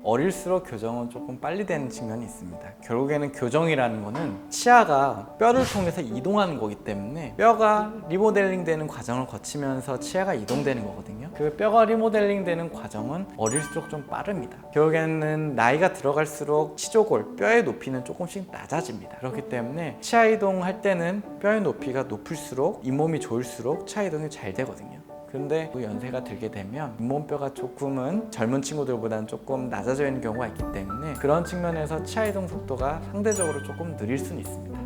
어릴수록 교정은 조금 빨리 되는 측면이 있습니다. 결국에는 교정이라는 거는 치아가 뼈를 통해서 이동하는 거기 때문에 뼈가 리모델링 되는 과정을 거치면서 치아가 이동되는 거거든요. 그 뼈가 리모델링 되는 과정은 어릴수록 좀 빠릅니다. 결국에는 나이가 들어갈수록 치조골, 뼈의 높이는 조금씩 낮아집니다. 그렇기 때문에 치아 이동할 때는 뼈의 높이가 높을수록 잇몸이 좋을수록 치아 이동이 잘 되거든요. 그런데 그 연세가 들게 되면 잇몸뼈가 조금은 젊은 친구들보다는 조금 낮아져 있는 경우가 있기 때문에 그런 측면에서 치아 이동 속도가 상대적으로 조금 느릴 수는 있습니다.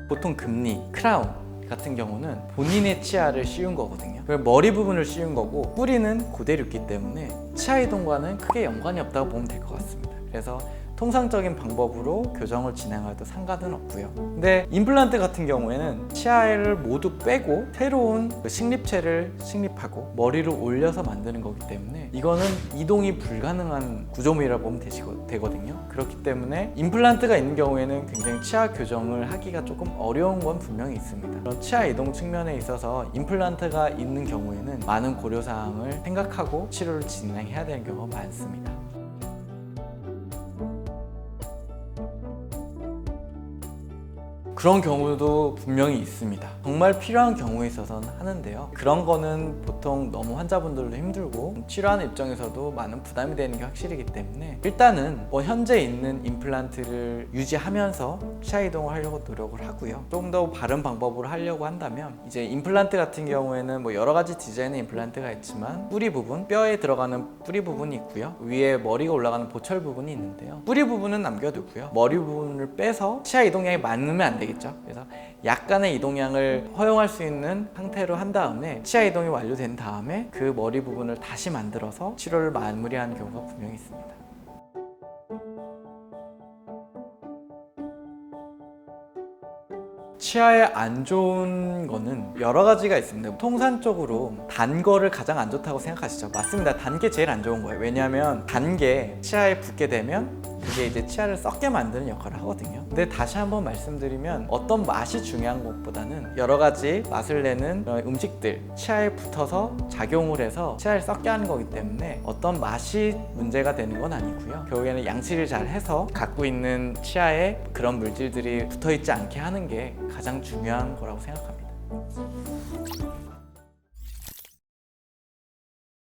보통 금리, 크라운 같은 경우는 본인의 치아를 씌운 거거든요. 머리 부분을 씌운 거고 뿌리는 그대로 있기 때문에 치아 이동과는 크게 연관이 없다고 보면 될 것 같습니다. 그래서 통상적인 방법으로 교정을 진행해도 상관은 없고요. 근데 임플란트 같은 경우에는 치아를 모두 빼고 새로운 식립체를 식립하고 머리를 올려서 만드는 거기 때문에 이거는 이동이 불가능한 구조물이라고 보면 되거든요. 그렇기 때문에 임플란트가 있는 경우에는 굉장히 치아 교정을 하기가 조금 어려운 건 분명히 있습니다. 그런 치아 이동 측면에 있어서 임플란트가 있는 경우에는 많은 고려사항을 생각하고 치료를 진행해야 되는 경우가 많습니다. 그런 경우도 분명히 있습니다. 정말 필요한 경우에 있어서는 하는데요. 그런 거는 보통 너무 환자분들도 힘들고 치료하는 입장에서도 많은 부담이 되는 게 확실이기 때문에 일단은 현재 있는 임플란트를 유지하면서 치아 이동을 하려고 노력을 하고요. 좀 더 바른 방법으로 하려고 한다면 이제 임플란트 같은 경우에는 여러 가지 디자인의 임플란트가 있지만 뿌리 부분, 뼈에 들어가는 뿌리 부분이 있고요. 위에 머리가 올라가는 보철 부분이 있는데요. 뿌리 부분은 남겨두고요. 머리 부분을 빼서 치아 이동량이 많으면 안 되겠죠. 그래서 약간의 이동량을 허용할 수 있는 상태로 한 다음에 치아 이동이 완료된 다음에 그 머리 부분을 다시 만들어서 치료를 마무리하는 경우가 분명히 있습니다. 치아에 안 좋은 거는 여러 가지가 있습니다. 통상적으로 단 거를 가장 안 좋다고 생각하시죠? 맞습니다. 단 게 제일 안 좋은 거예요. 왜냐하면 단 게 치아에 붙게 되면 그게 이제 치아를 썩게 만드는 역할을 하거든요. 근데 다시 한번 말씀드리면 어떤 맛이 중요한 것보다는 여러 가지 맛을 내는 음식들 치아에 붙어서 작용을 해서 치아를 썩게 하는 거기 때문에 어떤 맛이 문제가 되는 건 아니고요. 결국에는 양치를 잘 해서 갖고 있는 치아에 그런 물질들이 붙어 있지 않게 하는 게 가장 중요한 거라고 생각합니다.